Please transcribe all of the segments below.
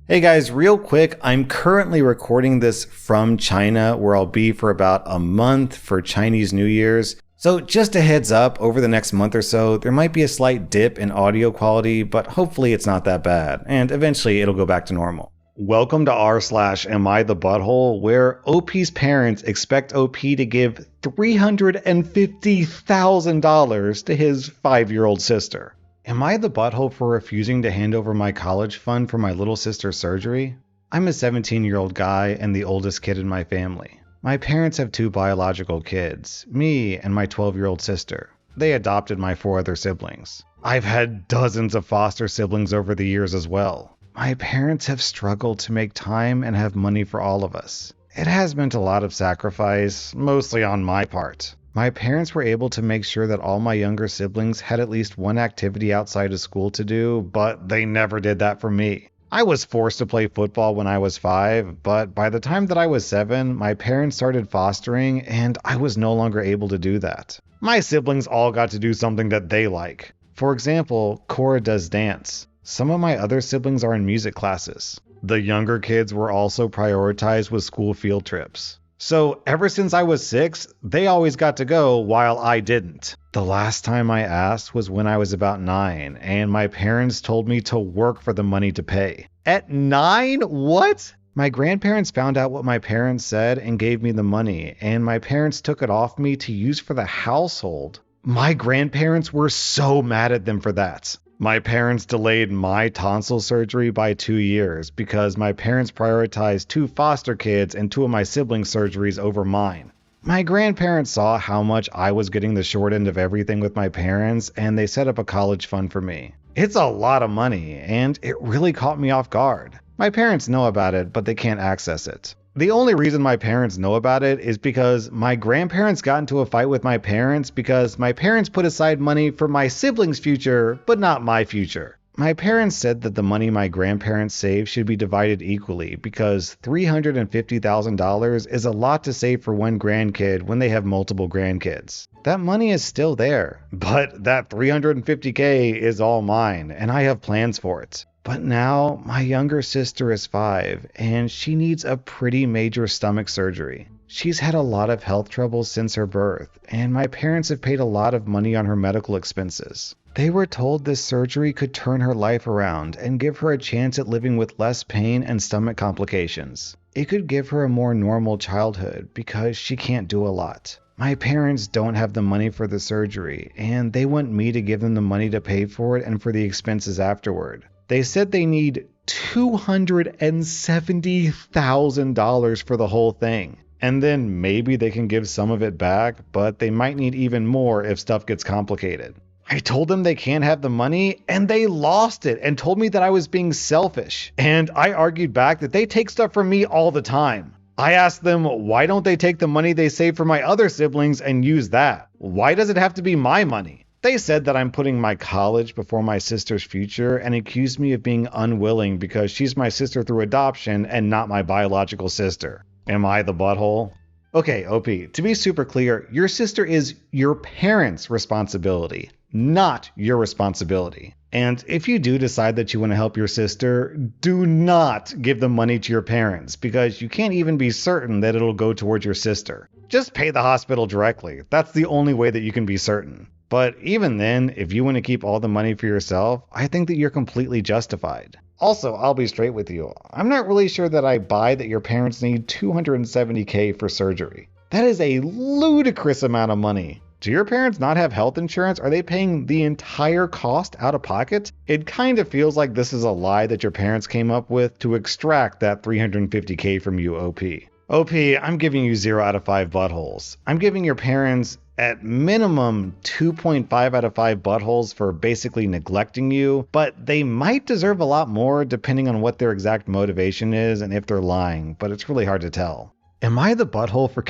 Hey guys, real quick, I'm currently recording this from China where I'll be for about a month for Chinese New Year's. So just a heads up, over the next month or so, there might be a slight dip in audio quality, but hopefully it's not that bad, and eventually it'll go back to normal. Welcome to rSlash Am I the Butthole, where OP's parents expect OP to give $350,000 to his 5-year-old sister. Am I the butthole for refusing to hand over my college fund for my little sister's surgery? I'm a 17-year-old guy and the oldest kid in my family. My parents have 2 biological kids, me and my 12-year-old sister. They adopted my 4 other siblings. I've had dozens of foster siblings over the years as well. My parents have struggled to make time and have money for all of us. It has meant a lot of sacrifice, mostly on my part. My parents were able to make sure that all my younger siblings had at least one activity outside of school to do, but they never did that for me. I was forced to play football when I was 5, but by the time that I was 7, my parents started fostering and I was no longer able to do that. My siblings all got to do something that they like. For example, Cora does dance. Some of my other siblings are in music classes. The younger kids were also prioritized with school field trips. So ever since I was 6, they always got to go while I didn't. The last time I asked was when I was about 9, and my parents told me to work for the money to pay. At 9? What? My grandparents found out what my parents said and gave me the money, and my parents took it off me to use for the household. My grandparents were so mad at them for that. My parents delayed my tonsil surgery by 2 years because my parents prioritized 2 foster kids and 2 of my siblings' surgeries over mine. My grandparents saw how much I was getting the short end of everything with my parents, and they set up a college fund for me. It's a lot of money, and it really caught me off guard. My parents know about it, but they can't access it. The only reason my parents know about it is because my grandparents got into a fight with my parents because my parents put aside money for my siblings' future, but not my future. My parents said that the money my grandparents saved should be divided equally because $350,000 is a lot to save for one grandkid when they have multiple grandkids. That money is still there, but that $350K is all mine, and I have plans for it. But now, my younger sister is 5, and she needs a pretty major stomach surgery. She's had a lot of health troubles since her birth, and my parents have paid a lot of money on her medical expenses. They were told this surgery could turn her life around and give her a chance at living with less pain and stomach complications. It could give her a more normal childhood because she can't do a lot. My parents don't have the money for the surgery, and they want me to give them the money to pay for it and for the expenses afterward. They said they need $270,000 for the whole thing. And then maybe they can give some of it back, but they might need even more if stuff gets complicated. I told them they can't have the money, and they lost it and told me that I was being selfish. And I argued back that they take stuff from me all the time. I asked them, why don't they take the money they save for my other siblings and use that? Why does it have to be my money? They said that I'm putting my college before my sister's future and accused me of being unwilling because she's my sister through adoption and not my biological sister. Am I the butthole? Okay, OP, to be super clear, your sister is your parents' responsibility, not your responsibility. And if you do decide that you want to help your sister, do not give the money to your parents because you can't even be certain that it'll go towards your sister. Just pay the hospital directly. That's the only way that you can be certain. But even then, if you want to keep all the money for yourself, I think that you're completely justified. Also, I'll be straight with you. I'm not really sure that I buy that your parents need $270K for surgery. That is a ludicrous amount of money. Do your parents not have health insurance? Are they paying the entire cost out of pocket? It kind of feels like this is a lie that your parents came up with to extract that $350K from you, OP. OP, I'm giving you 0 out of 5 buttholes. I'm giving your parents at minimum 2.5 out of 5 buttholes for basically neglecting you, but they might deserve a lot more depending on what their exact motivation is and if they're lying, but it's really hard to tell. Am I the butthole for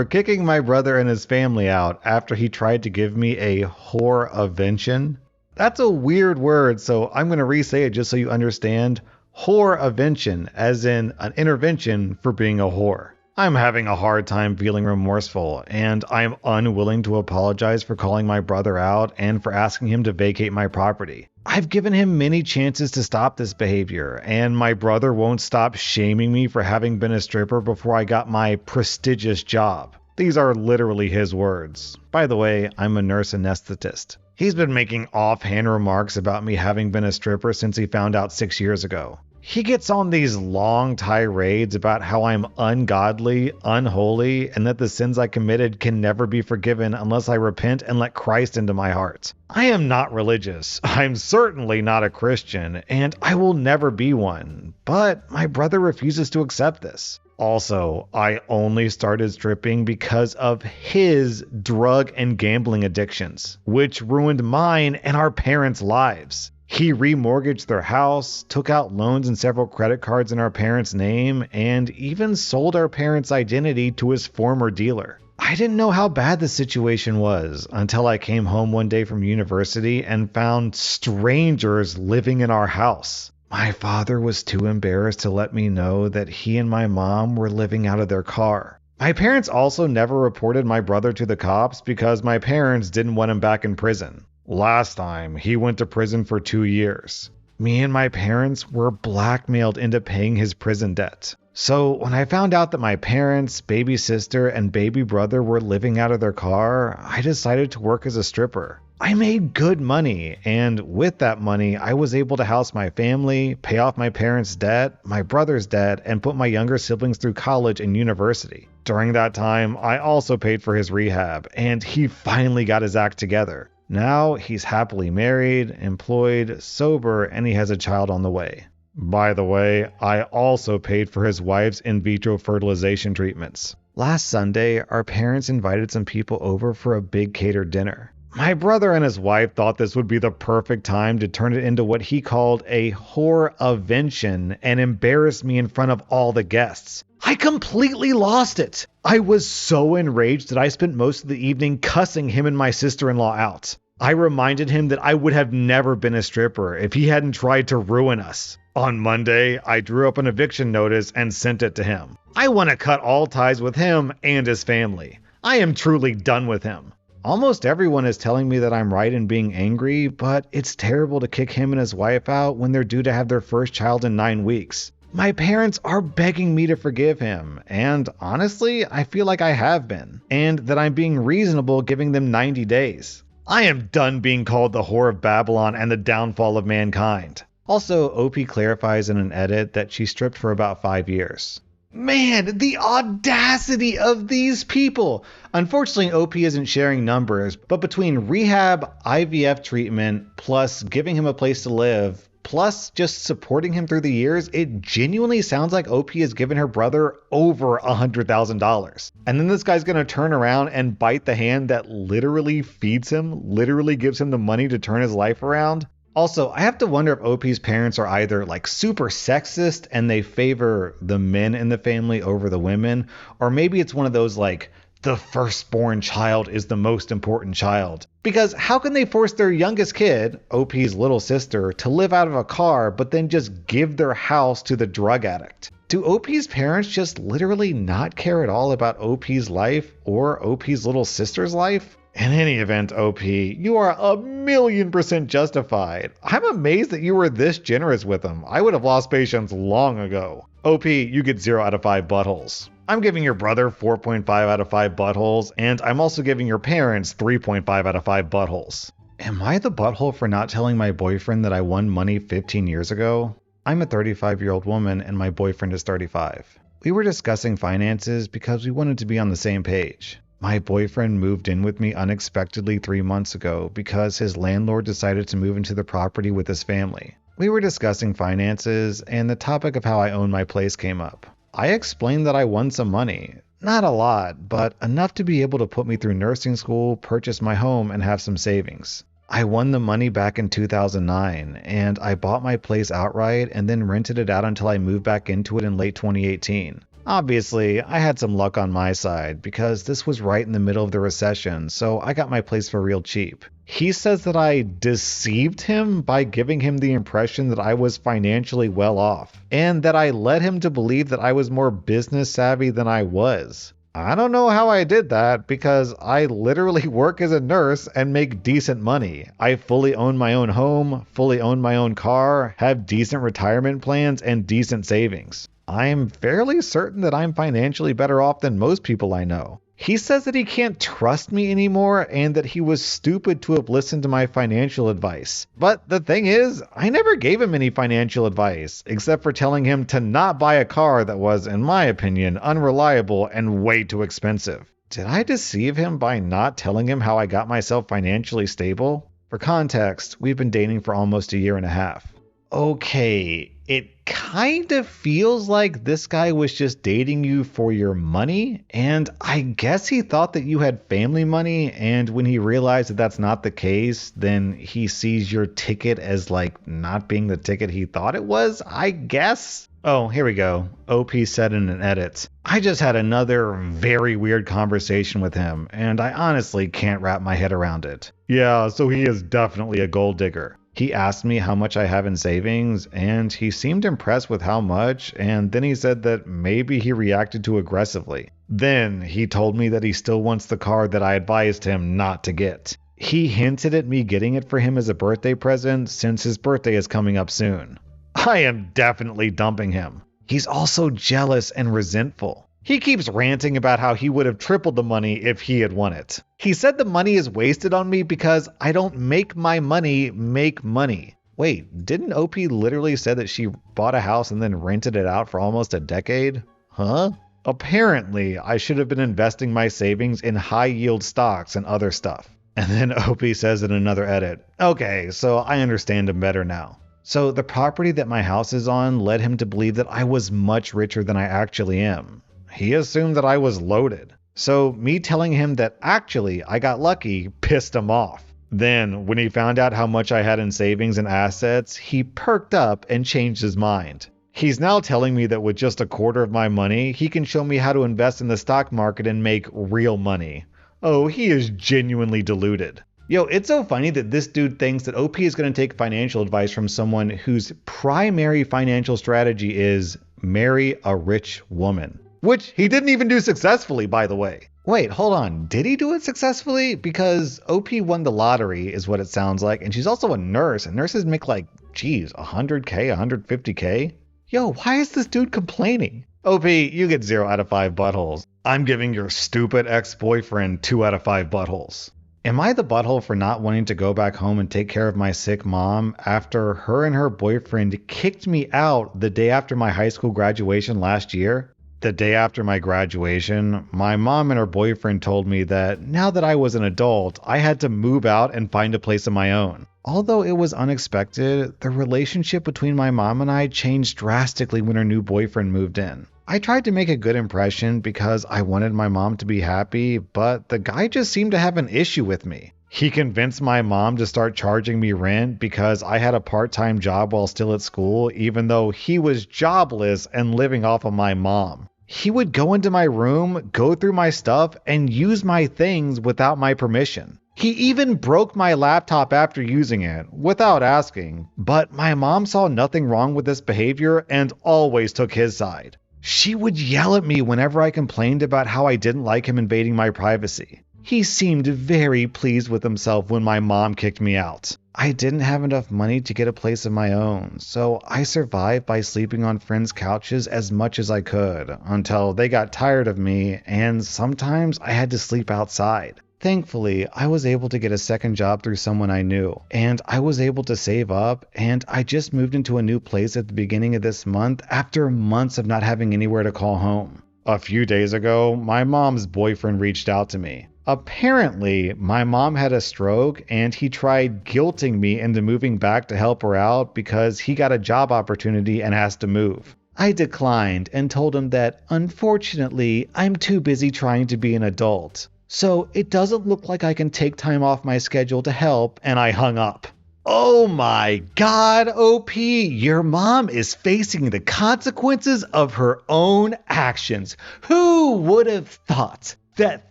kicking my brother and his family out after he tried to give me a whore-avention? That's a weird word, so I'm going to re-say it just so you understand. Whore-avention, as in an intervention for being a whore. I'm having a hard time feeling remorseful, and I'm unwilling to apologize for calling my brother out and for asking him to vacate my property. I've given him many chances to stop this behavior, and my brother won't stop shaming me for having been a stripper before I got my prestigious job. These are literally his words. By the way, I'm a nurse anesthetist. He's been making offhand remarks about me having been a stripper since he found out 6 years ago. He gets on these long tirades about how I'm ungodly, unholy, and that the sins I committed can never be forgiven unless I repent and let Christ into my heart. I am not religious. I'm certainly not a Christian, and I will never be one. But my brother refuses to accept this. Also, I only started stripping because of his drug and gambling addictions, which ruined mine and our parents' lives. He remortgaged their house, took out loans and several credit cards in our parents' name, and even sold our parents' identity to his former dealer. I didn't know how bad the situation was until I came home one day from university and found strangers living in our house. My father was too embarrassed to let me know that he and my mom were living out of their car. My parents also never reported my brother to the cops because my parents didn't want him back in prison. Last time, he went to prison for 2 years. Me and my parents were blackmailed into paying his prison debt. So when I found out that my parents, baby sister, and baby brother were living out of their car, I decided to work as a stripper. I made good money, and with that money, I was able to house my family, pay off my parents' debt, my brother's debt, and put my younger siblings through college and university. During that time, I also paid for his rehab, and he finally got his act together. Now he's happily married, employed, sober, and he has a child on the way. By the way, I also paid for his wife's in vitro fertilization treatments. Last Sunday, our parents invited some people over for a big catered dinner. My brother and his wife thought this would be the perfect time to turn it into what he called a whore-avention and embarrass me in front of all the guests. I completely lost it. I was so enraged that I spent most of the evening cussing him and my sister-in-law out. I reminded him that I would have never been a stripper if he hadn't tried to ruin us. On Monday, I drew up an eviction notice and sent it to him. I want to cut all ties with him and his family. I am truly done with him. Almost everyone is telling me that I'm right in being angry, but it's terrible to kick him and his wife out when they're due to have their first child in 9 weeks. My parents are begging me to forgive him, and honestly, I feel like I have been, and that I'm being reasonable giving them 90 days. I am done being called the whore of Babylon and the downfall of mankind. Also, OP clarifies in an edit that she stripped for about 5 years. Man, the audacity of these people! Unfortunately, OP isn't sharing numbers, but between rehab, IVF treatment, plus giving him a place to live, plus just supporting him through the years, it genuinely sounds like OP has given her brother over $100,000. And then this guy's gonna turn around and bite the hand that literally feeds him, literally gives him the money to turn his life around. Also, I have to wonder if OP's parents are either like super sexist and they favor the men in the family over the women, or maybe it's one of those like, the firstborn child is the most important child. Because how can they force their youngest kid, OP's little sister, to live out of a car but then just give their house to the drug addict? Do OP's parents just literally not care at all about OP's life or OP's little sister's life? In any event, OP, you are 1,000,000% justified. I'm amazed that you were this generous with him. I would have lost patience long ago. OP, you get 0 out of 5 buttholes. I'm giving your brother 4.5 out of 5 buttholes, and I'm also giving your parents 3.5 out of 5 buttholes. Am I the butthole for not telling my boyfriend that I won money 15 years ago? I'm a 35-year-old woman and my boyfriend is 35. We were discussing finances because we wanted to be on the same page. My boyfriend moved in with me unexpectedly 3 months ago because his landlord decided to move into the property with his family. We were discussing finances and the topic of how I own my place came up. I explained that I won some money. Not a lot, but enough to be able to put me through nursing school, purchase my home, and have some savings. I won the money back in 2009, and I bought my place outright and then rented it out until I moved back into it in late 2018. Obviously, I had some luck on my side because this was right in the middle of the recession, so I got my place for real cheap. He says that I deceived him by giving him the impression that I was financially well off, and that I led him to believe that I was more business savvy than I was. I don't know how I did that because I literally work as a nurse and make decent money. I fully own my own home, fully own my own car, have decent retirement plans, and decent savings. I'm fairly certain that I'm financially better off than most people I know. He says that he can't trust me anymore and that he was stupid to have listened to my financial advice. But the thing is, I never gave him any financial advice, except for telling him to not buy a car that was, in my opinion, unreliable and way too expensive. Did I deceive him by not telling him how I got myself financially stable? For context, we've been dating for almost a year and a half. Okay, it kind of feels like this guy was just dating you for your money, and I guess he thought that you had family money, and when he realized that that's not the case, then he sees your ticket as like not being the ticket he thought it was, I guess? Oh, here we go. OP said in an edit, I just had another very weird conversation with him, and I honestly can't wrap my head around it. Yeah, so he is definitely a gold digger. He asked me how much I have in savings, and he seemed impressed with how much, and then he said that maybe he reacted too aggressively. Then he told me that he still wants the car that I advised him not to get. He hinted at me getting it for him as a birthday present since his birthday is coming up soon. I am definitely dumping him. He's also jealous and resentful. He keeps ranting about how he would have tripled the money if he had won it. He said the money is wasted on me because I don't make my money make money. Wait, didn't OP literally say that she bought a house and then rented it out for almost a decade? Huh? Apparently, I should have been investing my savings in high-yield stocks and other stuff. And then OP says in another edit, okay, so I understand him better now. So the property that my house is on led him to believe that I was much richer than I actually am. He assumed that I was loaded. So me telling him that actually I got lucky pissed him off. Then, when he found out how much I had in savings and assets, he perked up and changed his mind. He's now telling me that with just a quarter of my money, he can show me how to invest in the stock market and make real money. Oh, he is genuinely deluded. Yo, it's so funny that this dude thinks that OP is going to take financial advice from someone whose primary financial strategy is marry a rich woman. Which he didn't even do successfully, by the way. Wait, hold on. Did he do it successfully? Because OP won the lottery is what it sounds like. And she's also a nurse. And nurses make like, geez, 100K, 150K? Yo, why is this dude complaining? OP, you get 0 out of 5 buttholes. I'm giving your stupid ex-boyfriend 2 out of 5 buttholes. Am I the butthole for not wanting to go back home and take care of my sick mom after her and her boyfriend kicked me out the day after my high school graduation last year? The day after my graduation, my mom and her boyfriend told me that now that I was an adult, I had to move out and find a place of my own. Although it was unexpected, the relationship between my mom and I changed drastically when her new boyfriend moved in. I tried to make a good impression because I wanted my mom to be happy, but the guy just seemed to have an issue with me. He convinced my mom to start charging me rent because I had a part-time job while still at school, even though he was jobless and living off of my mom. He would go into my room, go through my stuff, and use my things without my permission. He even broke my laptop after using it, without asking, but my mom saw nothing wrong with this behavior and always took his side. She would yell at me whenever I complained about how I didn't like him invading my privacy. He seemed very pleased with himself when my mom kicked me out. I didn't have enough money to get a place of my own, so I survived by sleeping on friends' couches as much as I could, until they got tired of me, and sometimes I had to sleep outside. Thankfully, I was able to get a second job through someone I knew, and I was able to save up, and I just moved into a new place at the beginning of this month after months of not having anywhere to call home. A few days ago, my mom's boyfriend reached out to me. Apparently, my mom had a stroke and he tried guilting me into moving back to help her out because he got a job opportunity and has to move. I declined and told him that, unfortunately, I'm too busy trying to be an adult. So it doesn't look like I can take time off my schedule to help, and I hung up. Oh my God, OP, your mom is facing the consequences of her own actions. Who would have thought? that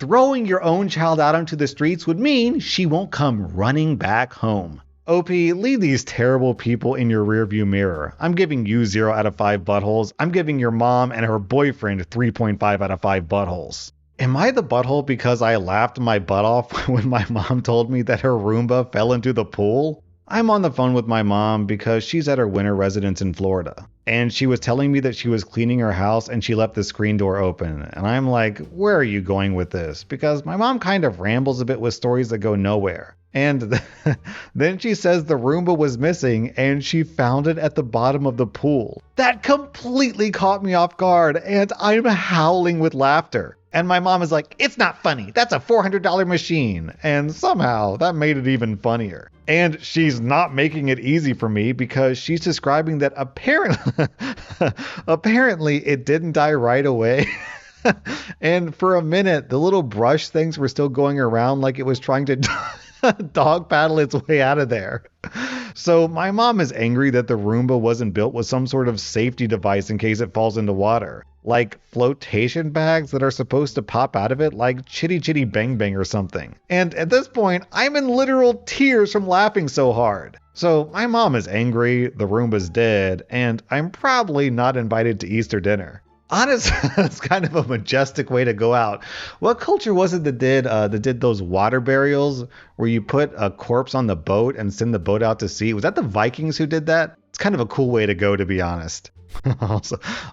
throwing your own child out onto the streets would mean she won't come running back home. OP, leave these terrible people in your rearview mirror. I'm giving you 0 out of 5 buttholes. I'm giving your mom and her boyfriend 3.5 out of 5 buttholes. Am I the butthole because I laughed my butt off when my mom told me that her Roomba fell into the pool? I'm on the phone with my mom because she's at her winter residence in Florida. And she was telling me that she was cleaning her house and she left the screen door open. And I'm like, where are you going with this? Because my mom kind of rambles a bit with stories that go nowhere. And then she says the Roomba was missing and she found it at the bottom of the pool. That completely caught me off guard and I'm howling with laughter. And my mom is like, it's not funny. That's a $400 machine. And somehow that made it even funnier. And she's not making it easy for me because she's describing that apparently it didn't die right away. And for a minute, the little brush things were still going around like it was trying to dog paddle its way out of there. So my mom is angry that the Roomba wasn't built with some sort of safety device in case it falls into water. Like flotation bags that are supposed to pop out of it like Chitty Chitty Bang Bang or something. And at this point, I'm in literal tears from laughing so hard. So my mom is angry, the Roomba's dead, and I'm probably not invited to Easter dinner. Honestly, it's kind of a majestic way to go out. What culture was it that did those water burials where you put a corpse on the boat and send the boat out to sea? Was that the Vikings who did that? It's kind of a cool way to go, to be honest.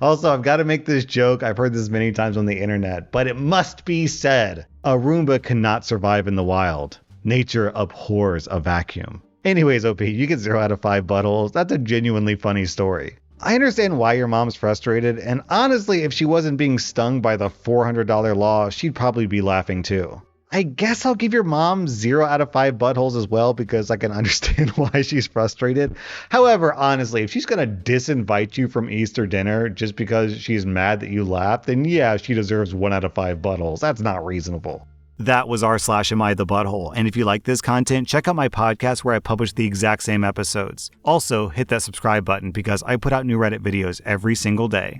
Also, I've got to make this joke. I've heard this many times on the internet, but it must be said. A Roomba cannot survive in the wild. Nature abhors a vacuum. Anyways, OP, you get 0 out of 5 buttholes. That's a genuinely funny story. I understand why your mom's frustrated, and honestly, if she wasn't being stung by the $400 law, she'd probably be laughing too. I guess I'll give your mom 0 out of 5 buttholes as well because I can understand why she's frustrated. However, honestly, if she's going to disinvite you from Easter dinner just because she's mad that you laughed, then yeah, she deserves 1 out of 5 buttholes. That's not reasonable. That was rSlash Am I the Butthole? And if you like this content, check out my podcast where I publish the exact same episodes. Also, hit that subscribe button because I put out new Reddit videos every single day.